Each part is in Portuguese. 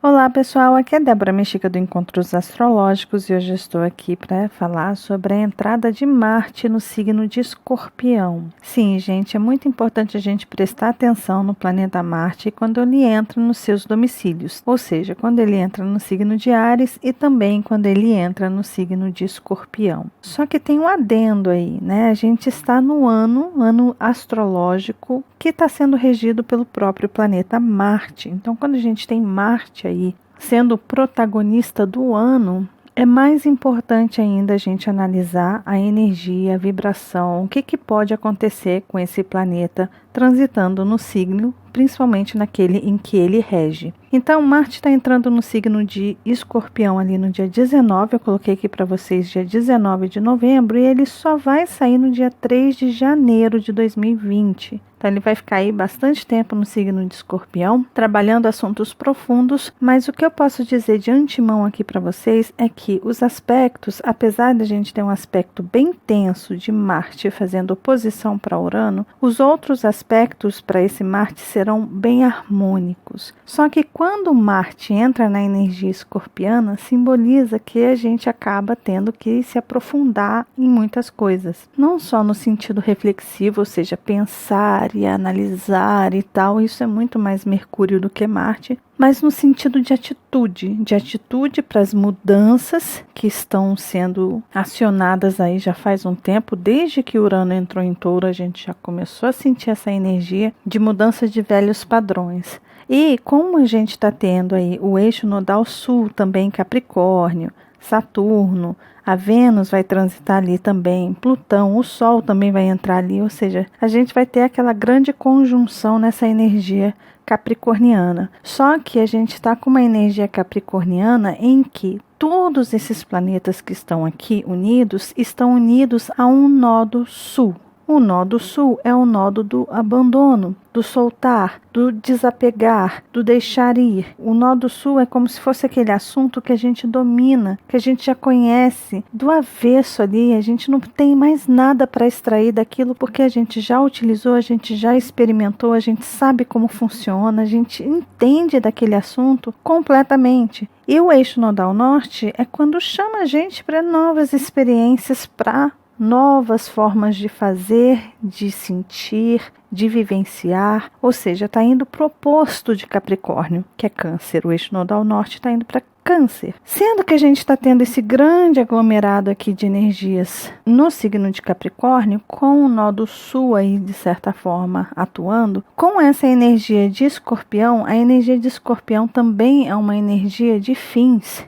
Olá pessoal, aqui é Débora Mexica do Encontros Astrológicos e hoje estou aqui para falar sobre a entrada de Marte no signo de Escorpião. Sim, gente, é muito importante a gente prestar atenção no planeta Marte quando ele entra nos seus domicílios, ou seja, quando ele entra no signo de Áries e também quando ele entra no signo de Escorpião. Só que tem um adendo aí, né? A gente está no ano astrológico que está sendo regido pelo próprio planeta Marte. Então, quando a gente tem Marte aí sendo o protagonista do ano, é mais importante ainda a gente analisar a energia, a vibração, o que pode acontecer com esse planeta transitando no signo, principalmente naquele em que ele rege. Então, Marte está entrando no signo de Escorpião ali no dia 19, eu coloquei aqui para vocês dia 19 de novembro, e ele só vai sair no dia 3 de janeiro de 2020. Então, ele vai ficar aí bastante tempo no signo de Escorpião, trabalhando assuntos profundos, mas o que eu posso dizer de antemão aqui para vocês é que os aspectos, apesar de a gente ter um aspecto bem tenso de Marte fazendo oposição para Urano, os outros aspectos para esse Marte serão bem harmônicos. Só que quando Marte entra na energia escorpiana, simboliza que a gente acaba tendo que se aprofundar em muitas coisas. Não só no sentido reflexivo, ou seja, pensar e analisar e tal, isso é muito mais Mercúrio do que Marte, mas no sentido de atitude para as mudanças que estão sendo acionadas aí já faz um tempo. Desde que Urano entrou em Touro, a gente já começou a sentir essa energia de mudança de velhos padrões. E como a gente está tendo aí o eixo nodal sul também Capricórnio, Saturno, a Vênus vai transitar ali também, Plutão, o Sol também vai entrar ali, ou seja, a gente vai ter aquela grande conjunção nessa energia capricorniana. Só que a gente está com uma energia capricorniana em que todos esses planetas que estão aqui unidos, estão unidos a um nodo sul. O nodo sul é o nodo do abandono, do soltar, do desapegar, do deixar ir. O nodo sul é como se fosse aquele assunto que a gente domina, que a gente já conhece do avesso ali, a gente não tem mais nada para extrair daquilo porque a gente já utilizou, a gente já experimentou, a gente sabe como funciona, a gente entende daquele assunto completamente. E o eixo nodal norte é quando chama a gente para novas experiências, para novas formas de fazer, de sentir, de vivenciar, ou seja, está indo para o oposto de Capricórnio, que é Câncer. O eixo nodal norte está indo para Câncer. Sendo que a gente está tendo esse grande aglomerado aqui de energias no signo de Capricórnio, com o nodo sul aí, de certa forma, atuando, com essa energia de Escorpião, a energia de Escorpião também é uma energia de fins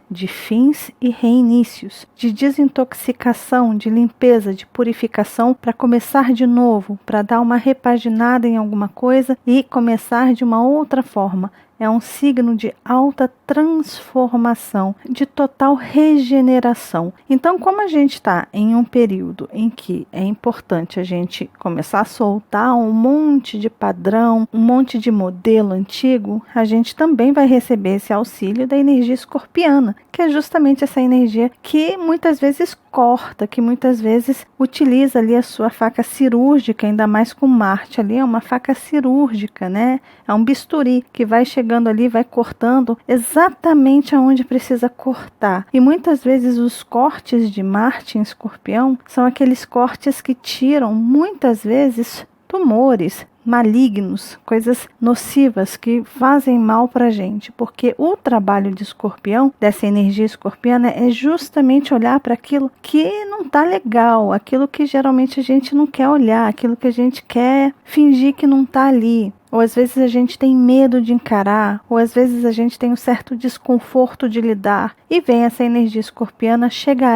e reinícios, de desintoxicação, de limpeza, de purificação, para começar de novo, para dar uma repaginada em alguma coisa e começar de uma outra forma. É um signo de alta transformação, de total regeneração. Então, como a gente está em um período em que é importante a gente começar a soltar um monte de padrão, um monte de modelo antigo, a gente também vai receber esse auxílio da energia escorpiana, que é justamente essa energia que muitas vezes corta, que muitas vezes utiliza ali a sua faca cirúrgica, ainda mais com Marte ali, é uma faca cirúrgica, né? É um bisturi que vai chegando ali, vai cortando exatamente aonde precisa cortar. E muitas vezes os cortes de Marte em Escorpião são aqueles cortes que tiram, muitas vezes, tumores malignos, coisas nocivas que fazem mal para a gente, porque o trabalho de Escorpião, dessa energia escorpiana, é justamente olhar para aquilo que não está legal, aquilo que geralmente a gente não quer olhar, aquilo que a gente quer fingir que não está ali. Ou às vezes a gente tem medo de encarar, ou às vezes a gente tem um certo desconforto de lidar. E vem essa energia escorpiana, chega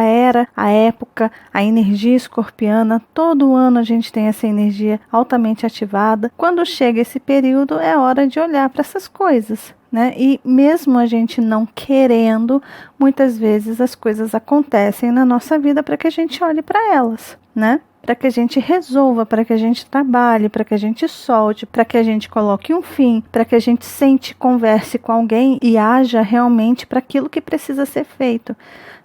a época, a energia escorpiana, todo ano a gente tem essa energia altamente ativada. Quando chega esse período, é hora de olhar para essas coisas, né? E mesmo a gente não querendo, muitas vezes as coisas acontecem na nossa vida para que a gente olhe para elas, né? Para que a gente resolva, para que a gente trabalhe, para que a gente solte, para que a gente coloque um fim, para que a gente sente, converse com alguém e haja realmente para aquilo que precisa ser feito.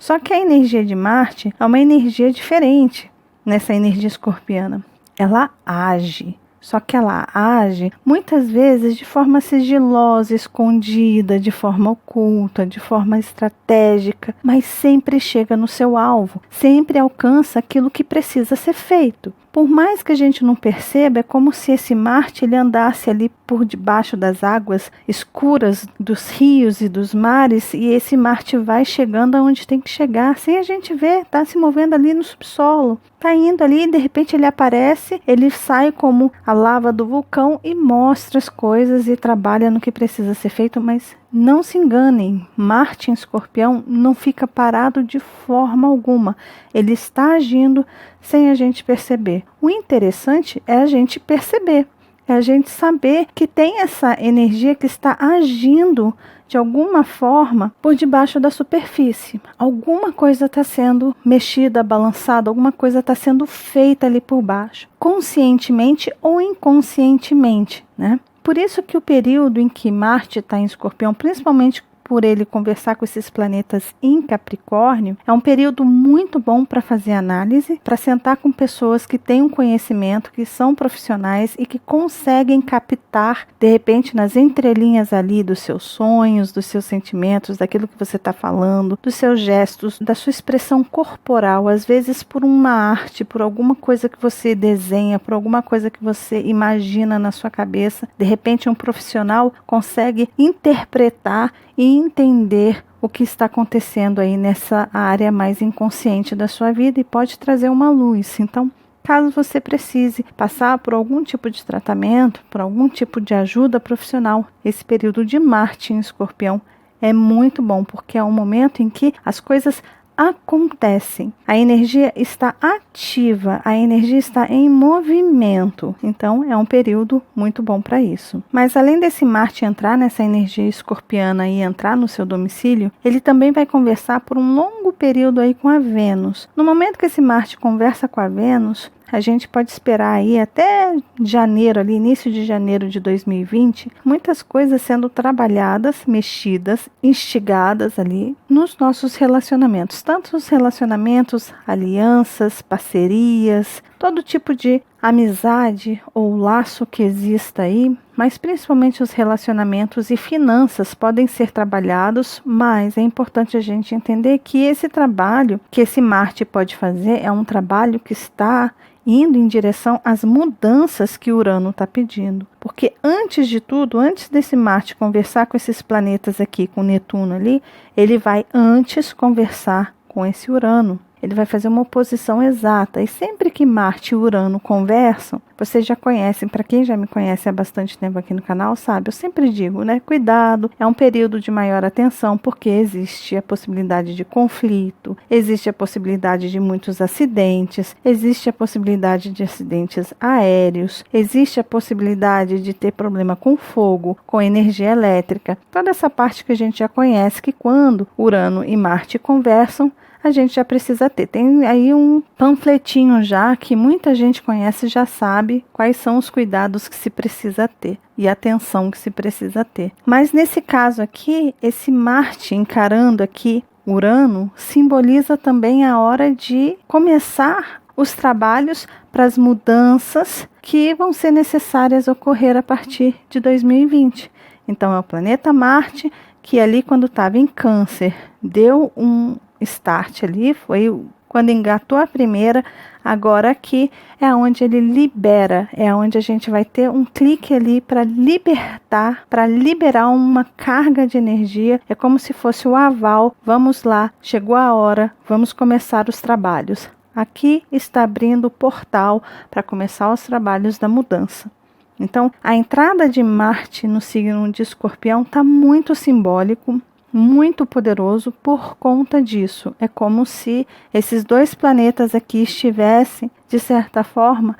Só que a energia de Marte é uma energia diferente nessa energia escorpiana. Ela age. Só que ela age muitas vezes de forma sigilosa, escondida, de forma oculta, de forma estratégica, mas sempre chega no seu alvo, sempre alcança aquilo que precisa ser feito. Por mais que a gente não perceba, é como se esse Marte ele andasse ali por debaixo das águas escuras dos rios e dos mares, e esse Marte vai chegando aonde tem que chegar, sem a gente ver, está se movendo ali no subsolo, está indo ali e de repente ele aparece, ele sai como a lava do vulcão e mostra as coisas e trabalha no que precisa ser feito, mas não se enganem, Marte em Escorpião não fica parado de forma alguma, ele está agindo sem a gente perceber. O interessante é a gente perceber, é a gente saber que tem essa energia que está agindo de alguma forma por debaixo da superfície. Alguma coisa está sendo mexida, balançada, alguma coisa está sendo feita ali por baixo, conscientemente ou inconscientemente, né? Por isso que o período em que Marte está em Escorpião, principalmente por ele conversar com esses planetas em Capricórnio, é um período muito bom para fazer análise, para sentar com pessoas que têm um conhecimento, que são profissionais e que conseguem captar, de repente, nas entrelinhas ali dos seus sonhos, dos seus sentimentos, daquilo que você está falando, dos seus gestos, da sua expressão corporal, às vezes por uma arte, por alguma coisa que você desenha, por alguma coisa que você imagina na sua cabeça. De repente, um profissional consegue interpretar e entender o que está acontecendo aí nessa área mais inconsciente da sua vida e pode trazer uma luz. Então, caso você precise passar por algum tipo de tratamento, por algum tipo de ajuda profissional, esse período de Marte em Escorpião é muito bom, porque é um momento em que as coisas acontecem. A energia está ativa, a energia está em movimento. Então, é um período muito bom para isso. Mas além desse Marte entrar nessa energia escorpiana e entrar no seu domicílio, ele também vai conversar por um longo período aí com a Vênus. No momento que esse Marte conversa com a Vênus, a gente pode esperar aí até janeiro, ali, início de janeiro de 2020, muitas coisas sendo trabalhadas, mexidas, instigadas ali nos nossos relacionamentos. Tanto os relacionamentos, alianças, parcerias, todo tipo de amizade ou laço que exista aí, mas principalmente os relacionamentos e finanças podem ser trabalhados, mas é importante a gente entender que esse trabalho que esse Marte pode fazer é um trabalho que está indo em direção às mudanças que Urano está pedindo. Porque antes de tudo, antes desse Marte conversar com esses planetas aqui, com Netuno ali, ele vai antes conversar com esse Urano. Ele vai fazer uma oposição exata. E sempre que Marte e Urano conversam, vocês já conhecem, para quem já me conhece há bastante tempo aqui no canal, sabe, eu sempre digo, né, cuidado, é um período de maior atenção, porque existe a possibilidade de conflito, existe a possibilidade de muitos acidentes, existe a possibilidade de acidentes aéreos, existe a possibilidade de ter problema com fogo, com energia elétrica, toda essa parte que a gente já conhece, que quando Urano e Marte conversam, a gente já precisa ter. Tem aí um panfletinho já que muita gente conhece e já sabe quais são os cuidados que se precisa ter e a atenção que se precisa ter. Mas nesse caso aqui, esse Marte encarando aqui Urano simboliza também a hora de começar os trabalhos para as mudanças que vão ser necessárias ocorrer a partir de 2020. Então é o planeta Marte que ali quando estava em Câncer deu um start ali, foi quando engatou a primeira, agora aqui é onde ele libera, é onde a gente vai ter um clique ali para libertar, para liberar uma carga de energia, é como se fosse o aval, vamos lá, chegou a hora, vamos começar os trabalhos. Aqui está abrindo o portal para começar os trabalhos da mudança. Então, a entrada de Marte no signo de Escorpião está muito simbólico, muito poderoso por conta disso. É como se esses dois planetas aqui estivessem, de certa forma,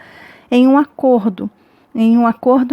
em um acordo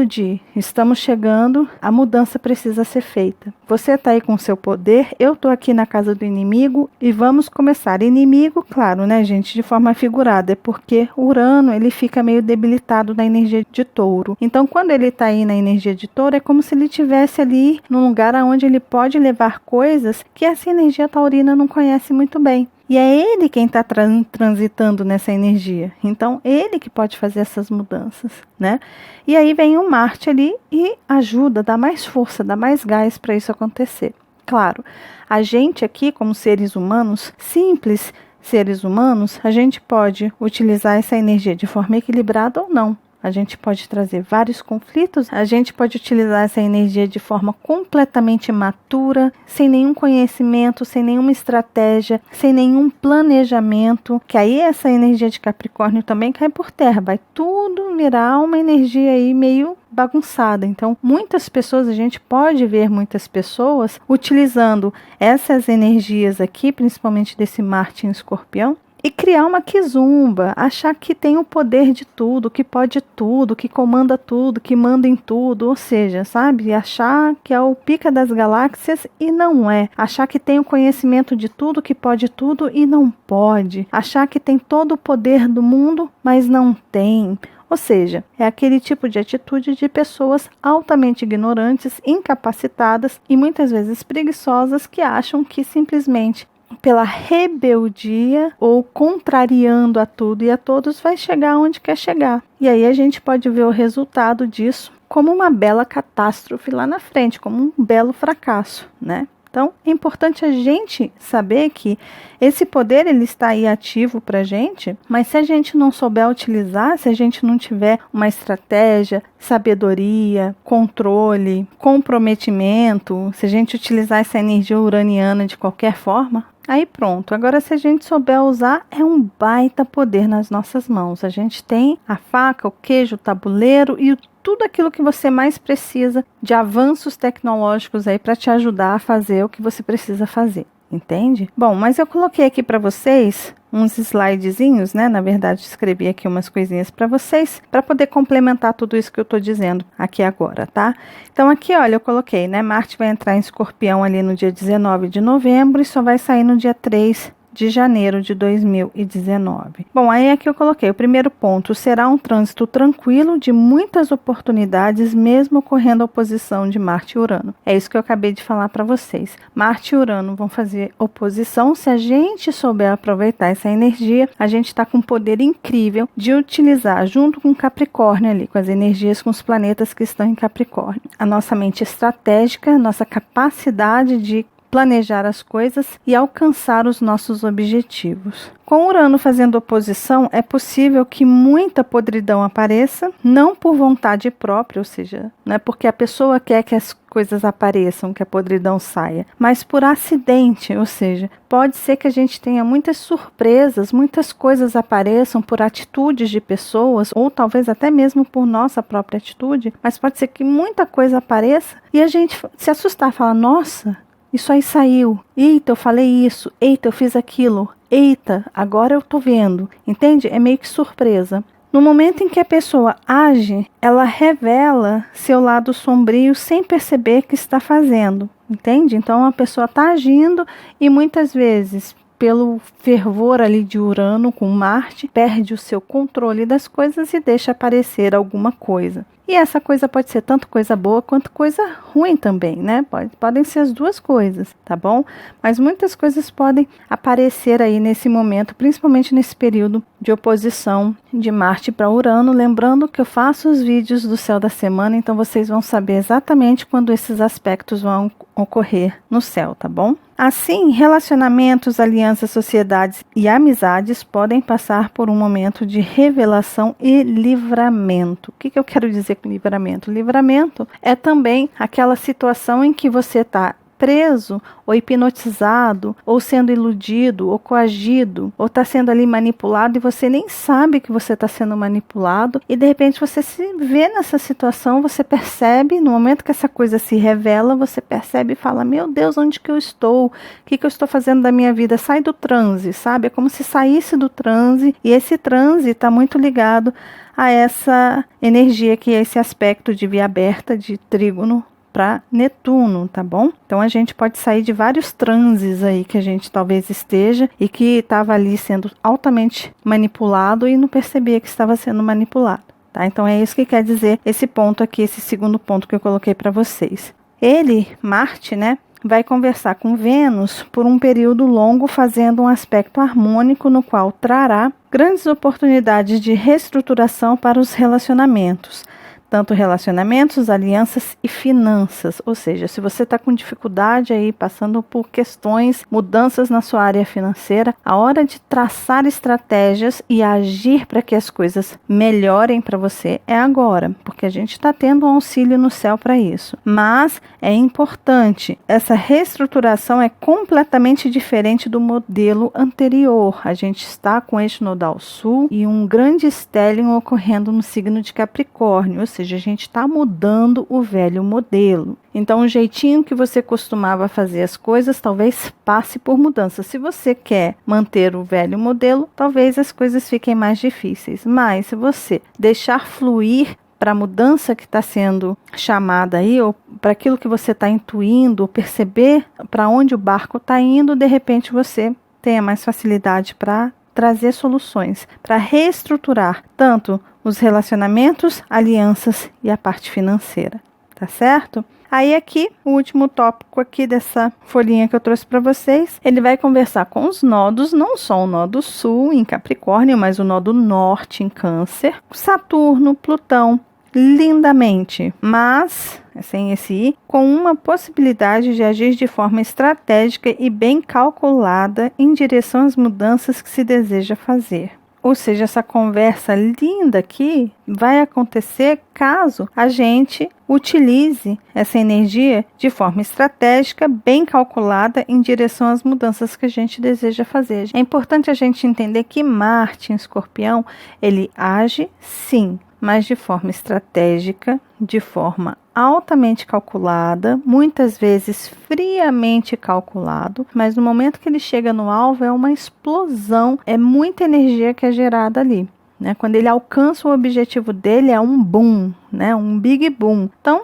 de estamos chegando, a mudança precisa ser feita. Você está aí com o seu poder, eu estou aqui na casa do inimigo e vamos começar. Inimigo, claro, né, gente, de forma figurada, é porque Urano ele fica meio debilitado na energia de Touro. Então, quando ele está aí na energia de Touro, é como se ele estivesse ali num lugar onde ele pode levar coisas que essa energia taurina não conhece muito bem. E é ele quem está transitando nessa energia. Então, ele que pode fazer essas mudanças, né? E aí vem o Marte ali e ajuda, dá mais força, dá mais gás para isso acontecer. Claro, a gente aqui, como seres humanos, simples seres humanos, a gente pode utilizar essa energia de forma equilibrada ou não. A gente pode trazer vários conflitos, a gente pode utilizar essa energia de forma completamente imatura, sem nenhum conhecimento, sem nenhuma estratégia, sem nenhum planejamento, que aí essa energia de Capricórnio também cai por terra, vai tudo virar uma energia aí meio bagunçada. Então, muitas pessoas, a gente pode ver muitas pessoas utilizando essas energias aqui, principalmente desse Marte em Escorpião, e criar uma quizumba, achar que tem o poder de tudo, que pode tudo, que comanda tudo, que manda em tudo, ou seja, sabe? Achar que é o pica das galáxias e não é. Achar que tem o conhecimento de tudo, que pode tudo e não pode. Achar que tem todo o poder do mundo, mas não tem. Ou seja, é aquele tipo de atitude de pessoas altamente ignorantes, incapacitadas e muitas vezes preguiçosas que acham que simplesmente pela rebeldia ou contrariando a tudo e a todos vai chegar onde quer chegar. E aí a gente pode ver o resultado disso como uma bela catástrofe lá na frente, como um belo fracasso, né? Então, é importante a gente saber que esse poder ele está aí ativo para a gente, mas se a gente não souber utilizar, se a gente não tiver uma estratégia, sabedoria, controle, comprometimento, se a gente utilizar essa energia uraniana de qualquer forma, aí pronto. Agora, se a gente souber usar, é um baita poder nas nossas mãos. A gente tem a faca, o queijo, o tabuleiro e tudo aquilo que você mais precisa de avanços tecnológicos aí para te ajudar a fazer o que você precisa fazer. Entende? Bom, mas eu coloquei aqui para vocês uns slidezinhos, né? Na verdade, escrevi aqui umas coisinhas para vocês, para poder complementar tudo isso que eu estou dizendo aqui agora, tá? Então, aqui, olha, eu coloquei, né? Marte vai entrar em Escorpião ali no dia 19 de novembro e só vai sair no dia 3 de janeiro de 2019. Bom, aí aqui eu coloquei o primeiro ponto, será um trânsito tranquilo de muitas oportunidades, mesmo ocorrendo a oposição de Marte e Urano. É isso que eu acabei de falar para vocês. Marte e Urano vão fazer oposição. Se a gente souber aproveitar essa energia, a gente está com um poder incrível de utilizar, junto com Capricórnio ali, com as energias, com os planetas que estão em Capricórnio, a nossa mente estratégica, nossa capacidade de planejar as coisas e alcançar os nossos objetivos. Com Urano fazendo oposição, é possível que muita podridão apareça, não por vontade própria, ou seja, não é porque a pessoa quer que as coisas apareçam, que a podridão saia, mas por acidente, ou seja, pode ser que a gente tenha muitas surpresas, muitas coisas apareçam por atitudes de pessoas, ou talvez até mesmo por nossa própria atitude, mas pode ser que muita coisa apareça e a gente se assustar, falar, nossa, isso aí saiu. Eita, eu falei isso. Eita, eu fiz aquilo. Eita, agora eu tô vendo. Entende? É meio que surpresa. No momento em que a pessoa age, ela revela seu lado sombrio sem perceber que está fazendo. Entende? Então a pessoa está agindo e muitas vezes, pelo fervor ali de Urano com Marte, perde o seu controle das coisas e deixa aparecer alguma coisa. E essa coisa pode ser tanto coisa boa quanto coisa ruim também, né? Podem ser as duas coisas, tá bom? Mas muitas coisas podem aparecer aí nesse momento, principalmente nesse período de oposição de Marte para Urano. Lembrando que eu faço os vídeos do céu da semana, então vocês vão saber exatamente quando esses aspectos vão ocorrer no céu, tá bom? Assim, relacionamentos, alianças, sociedades e amizades podem passar por um momento de revelação e livramento. O que eu quero dizer com livramento? Livramento é também aquela situação em que você está preso ou hipnotizado, ou sendo iludido, ou coagido, ou está sendo ali manipulado e você nem sabe que você está sendo manipulado e de repente você se vê nessa situação, você percebe, no momento que essa coisa se revela, você percebe e fala, meu Deus, onde que eu estou? O que eu estou fazendo da minha vida? Sai do transe, sabe? É como se saísse do transe e esse transe está muito ligado a essa energia que é esse aspecto de via aberta, de trígono, para Netuno, tá bom? Então a gente pode sair de vários transes aí que a gente talvez esteja e que estava ali sendo altamente manipulado e não percebia que estava sendo manipulado, tá? Então é isso que quer dizer esse ponto aqui, esse segundo ponto que eu coloquei para vocês. Ele, Marte, né, vai conversar com Vênus por um período longo, fazendo um aspecto harmônico no qual trará grandes oportunidades de reestruturação para os relacionamentos. Tanto relacionamentos, alianças e finanças. Ou seja, se você está com dificuldade aí, passando por questões, mudanças na sua área financeira, a hora de traçar estratégias e agir para que as coisas melhorem para você é agora, porque a gente está tendo um auxílio no céu para isso. Mas é importante, essa reestruturação é completamente diferente do modelo anterior. A gente está com eixo nodal sul e um grande stellium ocorrendo no signo de Capricórnio, ou seja, a gente está mudando o velho modelo. Então, o jeitinho que você costumava fazer as coisas talvez passe por mudança. Se você quer manter o velho modelo, talvez as coisas fiquem mais difíceis. Mas, se você deixar fluir para a mudança que está sendo chamada aí, ou para aquilo que você está intuindo, ou perceber para onde o barco está indo, de repente você tenha mais facilidade para trazer soluções, para reestruturar tanto os relacionamentos, alianças e a parte financeira, tá certo? Aí aqui, o último tópico aqui dessa folhinha que eu trouxe para vocês, ele vai conversar com os nodos, não só o nodo sul em Capricórnio, mas o nodo norte em Câncer, Saturno, Plutão, lindamente, mas sem esse I, com uma possibilidade de agir de forma estratégica e bem calculada em direção às mudanças que se deseja fazer. Ou seja, essa conversa linda aqui vai acontecer caso a gente utilize essa energia de forma estratégica, bem calculada em direção às mudanças que a gente deseja fazer. É importante a gente entender que Marte em Escorpião, ele age sim, mas de forma estratégica, de forma altamente calculada, muitas vezes friamente calculado, mas no momento que ele chega no alvo é uma explosão, é muita energia que é gerada ali, né? Quando ele alcança o objetivo dele é um boom, né? Um big boom. Então,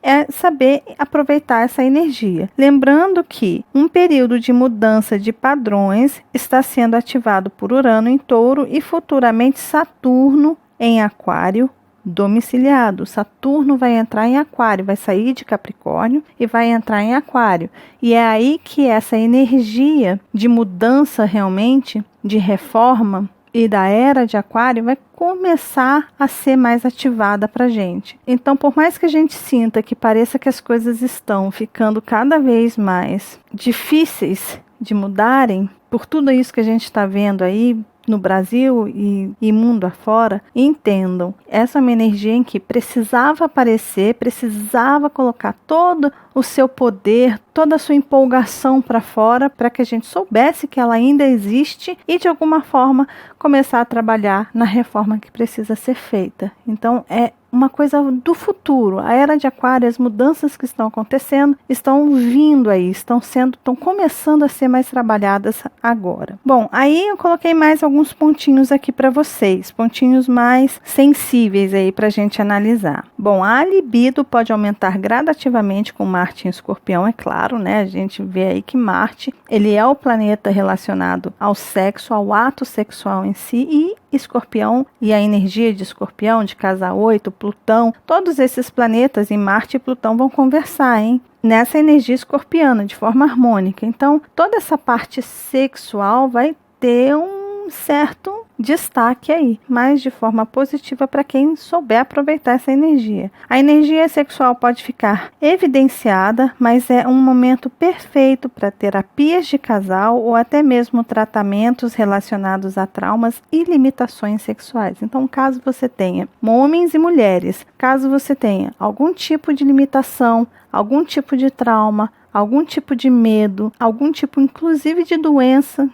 é saber aproveitar essa energia. Lembrando que um período de mudança de padrões está sendo ativado por Urano em Touro e futuramente Saturno em Aquário domiciliado. Saturno vai entrar em Aquário, vai sair de Capricórnio e vai entrar em Aquário. E é aí que essa energia de mudança realmente, de reforma e da era de Aquário vai começar a ser mais ativada para a gente. Então, por mais que a gente sinta que pareça que as coisas estão ficando cada vez mais difíceis de mudarem, por tudo isso que a gente está vendo aí, no Brasil e mundo afora, entendam, essa é uma energia em que precisava aparecer, precisava colocar todo o seu poder, toda a sua empolgação para fora, para que a gente soubesse que ela ainda existe e de alguma forma começar a trabalhar na reforma que precisa ser feita. Então é uma coisa do futuro. A era de Aquário, as mudanças que estão acontecendo, estão vindo aí, estão começando a ser mais trabalhadas agora. Bom, aí eu coloquei mais alguns pontinhos aqui para vocês, pontinhos mais sensíveis aí para a gente analisar. Bom, a libido pode aumentar gradativamente com Marte em Escorpião, é claro, né? A gente vê aí que Marte, ele é o planeta relacionado ao sexo, ao ato sexual em si, e Escorpião e a energia de Escorpião, de casa 8, Plutão, todos esses planetas em Marte e Plutão vão conversar, hein? Nessa energia escorpiana, de forma harmônica. Então, toda essa parte sexual vai ter um certo destaque aí, mas de forma positiva para quem souber aproveitar essa energia. A energia sexual pode ficar evidenciada, mas é um momento perfeito para terapias de casal ou até mesmo tratamentos relacionados a traumas e limitações sexuais. Então, caso você tenha homens e mulheres, caso você tenha algum tipo de limitação, algum tipo de trauma, algum tipo de medo, algum tipo inclusive de doença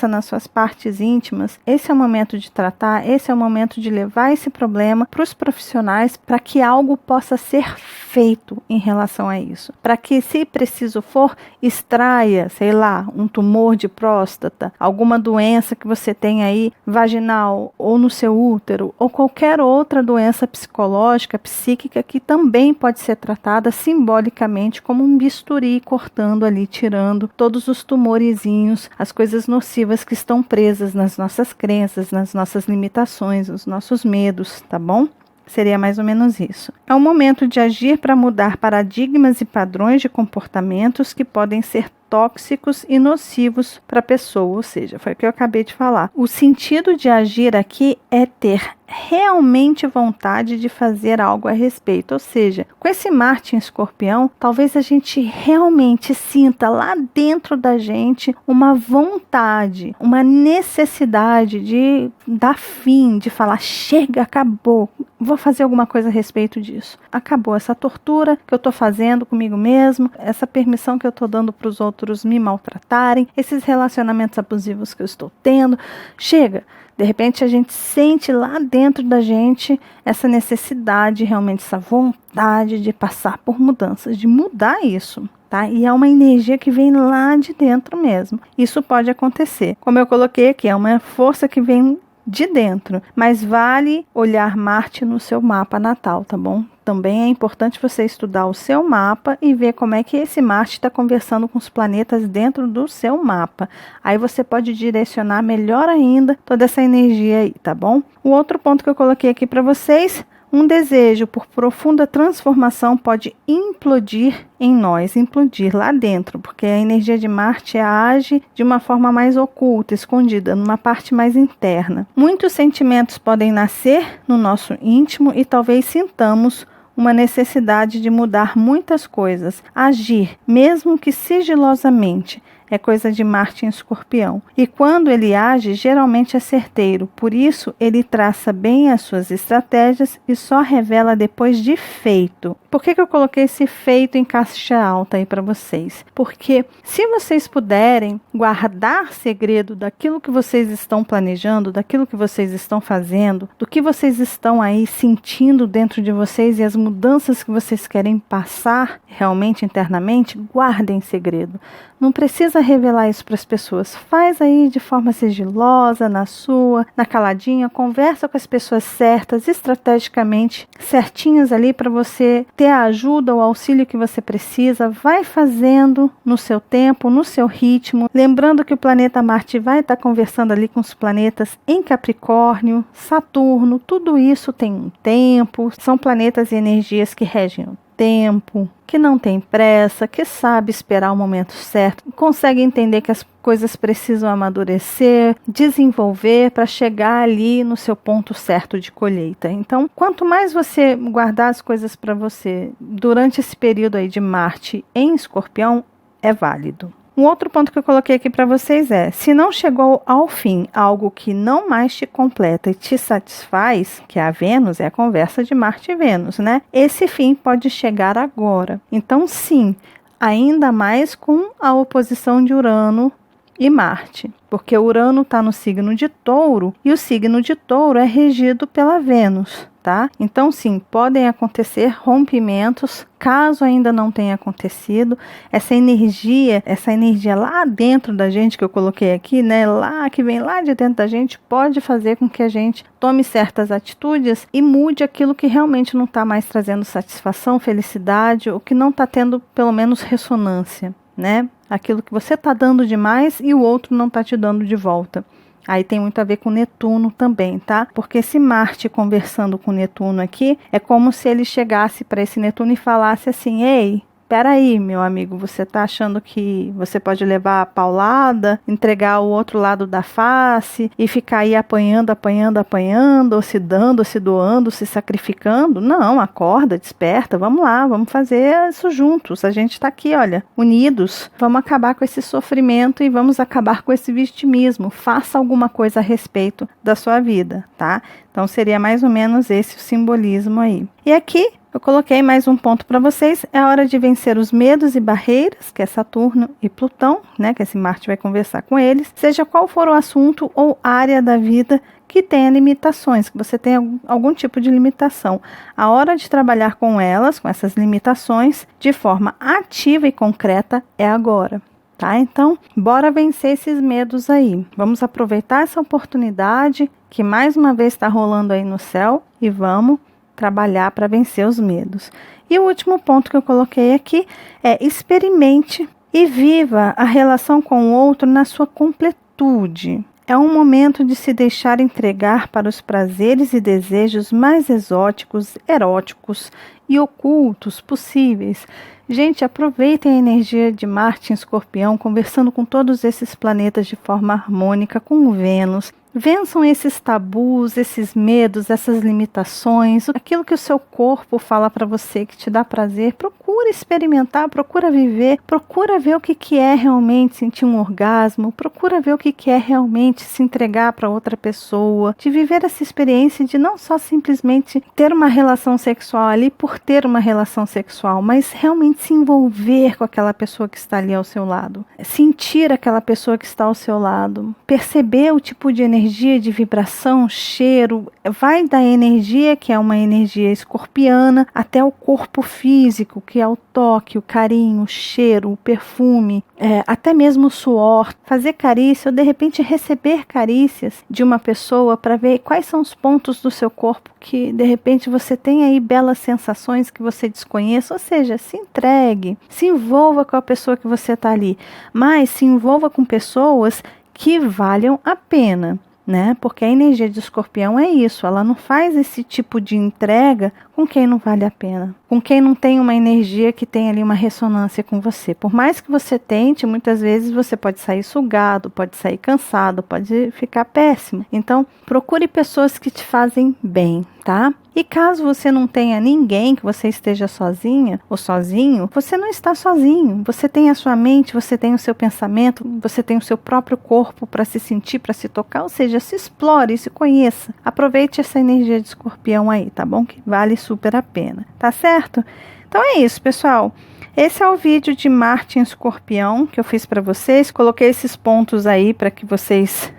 nas suas partes íntimas, esse é o momento de tratar, esse é o momento de levar esse problema para os profissionais para que algo possa ser feito em relação a isso. Para que, se preciso for, extraia, sei lá, um tumor de próstata, alguma doença que você tem aí vaginal ou no seu útero, ou qualquer outra doença psicológica, psíquica, que também pode ser tratada simbolicamente como um bisturi, cortando ali, tirando todos os tumorezinhos, as coisas nocivas que estão presas nas nossas crenças, nas nossas limitações, nos nossos medos, tá bom? Seria mais ou menos isso. É o momento de agir para mudar paradigmas e padrões de comportamentos que podem ser tóxicos e nocivos para a pessoa, ou seja, foi o que eu acabei de falar. O sentido de agir aqui é ter realmente vontade de fazer algo a respeito, ou seja, com esse Marte em Escorpião, talvez a gente realmente sinta lá dentro da gente uma vontade, uma necessidade de dar fim, de falar, chega, acabou, vou fazer alguma coisa a respeito disso. Acabou essa tortura que eu estou fazendo comigo mesmo, essa permissão que eu estou dando para os outros me maltratarem, esses relacionamentos abusivos que eu estou tendo, chega. De repente a gente sente lá dentro da gente essa necessidade, realmente essa vontade de passar por mudanças, de mudar isso, tá? E é uma energia que vem lá de dentro mesmo. Isso pode acontecer. Como eu coloquei aqui, é uma força que vem de dentro, mas vale olhar Marte no seu mapa natal, tá bom? Também é importante você estudar o seu mapa e ver como é que esse Marte está conversando com os planetas dentro do seu mapa. Aí você pode direcionar melhor ainda toda essa energia aí, tá bom? O outro ponto que eu coloquei aqui para vocês, um desejo por profunda transformação pode implodir em nós, implodir lá dentro, porque a energia de Marte age de uma forma mais oculta, escondida, numa parte mais interna. Muitos sentimentos podem nascer no nosso íntimo e talvez sintamos uma necessidade de mudar muitas coisas, agir, mesmo que sigilosamente. É coisa de Marte em Escorpião. E quando ele age, geralmente é certeiro. Por isso, ele traça bem as suas estratégias e só revela depois de feito. Por que eu coloquei esse feito em caixa alta aí para vocês? Porque se vocês puderem guardar segredo daquilo que vocês estão planejando, daquilo que vocês estão fazendo, do que vocês estão aí sentindo dentro de vocês e as mudanças que vocês querem passar realmente internamente, guardem segredo. Não precisa revelar isso para as pessoas. Faz aí de forma sigilosa, na sua, na caladinha, conversa com as pessoas certas, estrategicamente, certinhas ali para você ter a ajuda, o auxílio que você precisa. Vai fazendo no seu tempo, no seu ritmo. Lembrando que o planeta Marte vai estar conversando ali com os planetas em Capricórnio, Saturno, tudo isso tem um tempo. São planetas e energias que regem o tempo, que não tem pressa, que sabe esperar o momento certo, consegue entender que as coisas precisam amadurecer, desenvolver para chegar ali no seu ponto certo de colheita. Então, quanto mais você guardar as coisas para você durante esse período aí de Marte em Escorpião, é válido. Um outro ponto que eu coloquei aqui para vocês é, se não chegou ao fim algo que não mais te completa e te satisfaz, que é a Vênus, é a conversa de Marte e Vênus, né? Esse fim pode chegar agora. Então, sim, ainda mais com a oposição de Urano e Marte, porque Urano está no signo de Touro e o signo de Touro é regido pela Vênus, tá? Então, sim, podem acontecer rompimentos, caso ainda não tenha acontecido. Essa energia lá dentro da gente que eu coloquei aqui, né, lá que vem lá de dentro da gente, pode fazer com que a gente tome certas atitudes e mude aquilo que realmente não está mais trazendo satisfação, felicidade, o que não está tendo pelo menos ressonância, né? Aquilo que você está dando demais e o outro não está te dando de volta. Aí tem muito a ver com Netuno também, tá? Porque esse Marte conversando com Netuno aqui, é como se ele chegasse para esse Netuno e falasse assim, ei, peraí, meu amigo, você tá achando que você pode levar a paulada, entregar o outro lado da face e ficar aí apanhando, ou se dando, ou se doando, se sacrificando? Não, acorda, desperta, vamos lá, vamos fazer isso juntos. A gente tá aqui, olha, unidos. Vamos acabar com esse sofrimento e vamos acabar com esse vitimismo. Faça alguma coisa a respeito da sua vida, tá? Então seria mais ou menos esse o simbolismo aí. E aqui eu coloquei mais um ponto para vocês, é a hora de vencer os medos e barreiras, que é Saturno e Plutão, né, que esse Marte vai conversar com eles, seja qual for o assunto ou área da vida que tenha limitações, que você tenha algum tipo de limitação. A hora de trabalhar com elas, com essas limitações, de forma ativa e concreta, é agora. Tá? Então, bora vencer esses medos aí. Vamos aproveitar essa oportunidade que mais uma vez está rolando aí no céu e vamos trabalhar para vencer os medos. E o último ponto que eu coloquei aqui é experimente e viva a relação com o outro na sua completude. É um momento de se deixar entregar para os prazeres e desejos mais exóticos, eróticos e ocultos possíveis. Gente, aproveitem a energia de Marte em Escorpião, conversando com todos esses planetas de forma harmônica, com Vênus. Vençam esses tabus, esses medos, essas limitações, aquilo que o seu corpo fala para você que te dá prazer. Procura experimentar, procura viver, procura ver o que é realmente sentir um orgasmo, procura ver o que é realmente se entregar para outra pessoa, de viver essa experiência de não só simplesmente ter uma relação sexual ali por ter uma relação sexual, mas realmente se envolver com aquela pessoa que está ali ao seu lado, sentir aquela pessoa que está ao seu lado, perceber o tipo de energia, de vibração, cheiro, vai da energia, que é uma energia escorpiana, até o corpo físico, que é o toque, o carinho, o cheiro, o perfume, até mesmo o suor. Fazer carícia ou de repente receber carícias de uma pessoa para ver quais são os pontos do seu corpo que de repente você tem aí belas sensações que você desconheça. Ou seja, se entregue, se envolva com a pessoa que você está ali, mas se envolva com pessoas que valham a pena, né? Porque a energia de Escorpião é isso, ela não faz esse tipo de entrega com quem não vale a pena, com quem não tem uma energia que tem ali uma ressonância com você. Por mais que você tente, muitas vezes você pode sair sugado, pode sair cansado, pode ficar péssimo. Então, procure pessoas que te fazem bem, tá? E caso você não tenha ninguém, que você esteja sozinha ou sozinho, você não está sozinho. Você tem a sua mente, você tem o seu pensamento, você tem o seu próprio corpo para se sentir, para se tocar. Ou seja, se explore, se conheça. Aproveite essa energia de Escorpião aí, tá bom? Que vale super a pena, tá certo? Então é isso, pessoal. Esse é o vídeo de Marte em Escorpião que eu fiz para vocês. Coloquei esses pontos aí para que vocês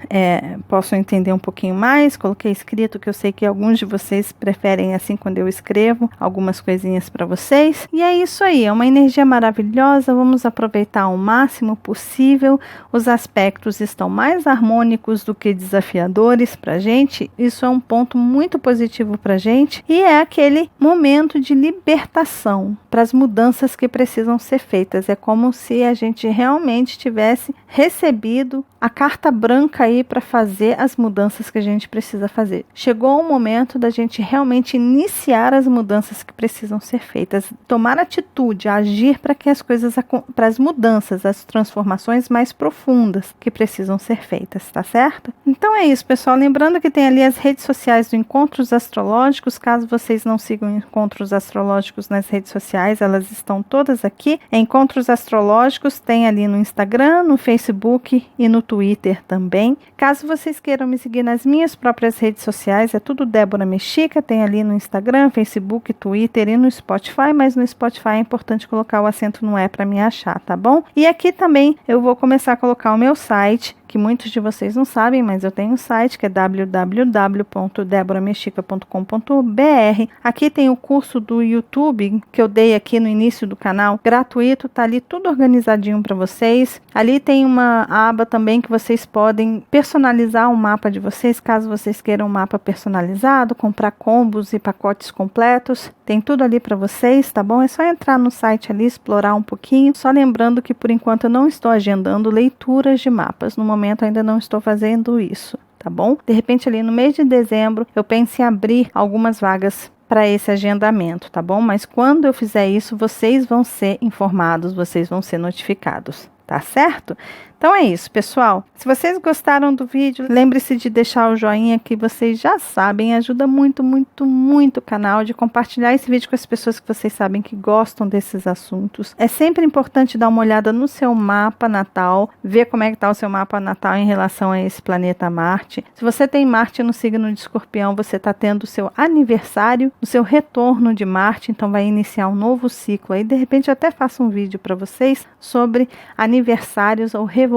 possam entender um pouquinho mais. Coloquei escrito, que eu sei que alguns de vocês preferem assim quando eu escrevo algumas coisinhas para vocês. E é isso aí, é uma energia maravilhosa. Vamos aproveitar ao máximo possível. Os aspectos estão mais harmônicos do que desafiadores para a gente. Isso é um ponto muito positivo para a gente. E é aquele momento de libertação para as mudanças que precisam ser feitas. É como se a gente realmente tivesse recebido a carta branca aí para fazer as mudanças que a gente precisa fazer. Chegou o momento da gente realmente iniciar as mudanças que precisam ser feitas, tomar atitude, agir para que as coisas, para as mudanças, as transformações mais profundas que precisam ser feitas, tá certo? Então é isso, pessoal. Lembrando que tem ali as redes sociais do Encontros Astrológicos. Caso vocês não sigam Encontros Astrológicos nas redes sociais, elas estão todas aqui. Encontros Astrológicos tem ali no Instagram, no Facebook e no Twitter também. Caso vocês queiram me seguir nas minhas próprias redes sociais, é tudo Débora Mexica, tem ali no Instagram, Facebook, Twitter e no Spotify, mas no Spotify é importante colocar o acento no E para me achar, tá bom? E aqui também eu vou começar a colocar o meu site, que muitos de vocês não sabem, mas eu tenho um site que é www.deboramexica.com.br. Aqui tem o curso do YouTube que eu dei aqui no início do canal, gratuito, tá ali tudo organizadinho para vocês. Ali tem uma aba também que vocês podem personalizar o mapa de vocês, caso vocês queiram um mapa personalizado, comprar combos e pacotes completos. Tem tudo ali para vocês, tá bom? É só entrar no site ali, explorar um pouquinho. Só lembrando que por enquanto eu não estou agendando leituras de mapas. No momento ainda não estou fazendo isso, tá bom? De repente ali no mês de dezembro eu penso em abrir algumas vagas para esse agendamento, tá bom? Mas quando eu fizer isso, vocês vão ser informados, vocês vão ser notificados, tá certo? Então é isso, pessoal. Se vocês gostaram do vídeo, lembre-se de deixar o joinha, que vocês já sabem, ajuda muito, muito, muito o canal, de compartilhar esse vídeo com as pessoas que vocês sabem que gostam desses assuntos. É sempre importante dar uma olhada no seu mapa natal, ver como é que está o seu mapa natal em relação a esse planeta Marte. Se você tem Marte no signo de Escorpião, você está tendo o seu aniversário, o seu retorno de Marte, então vai iniciar um novo ciclo aí. De repente eu até faço um vídeo para vocês sobre aniversários ou revolução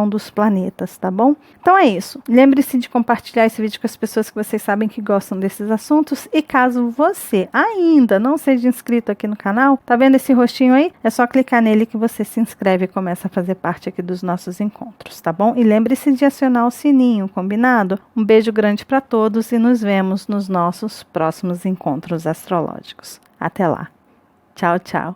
dos planetas, tá bom? Então é isso. Lembre-se de compartilhar esse vídeo com as pessoas que vocês sabem que gostam desses assuntos. E caso você ainda não seja inscrito aqui no canal, tá vendo esse rostinho aí? É só clicar nele que você se inscreve e começa a fazer parte aqui dos nossos encontros, tá bom? E lembre-se de acionar o sininho, combinado? Um beijo grande para todos e nos vemos nos nossos próximos encontros astrológicos. Até lá. Tchau, tchau.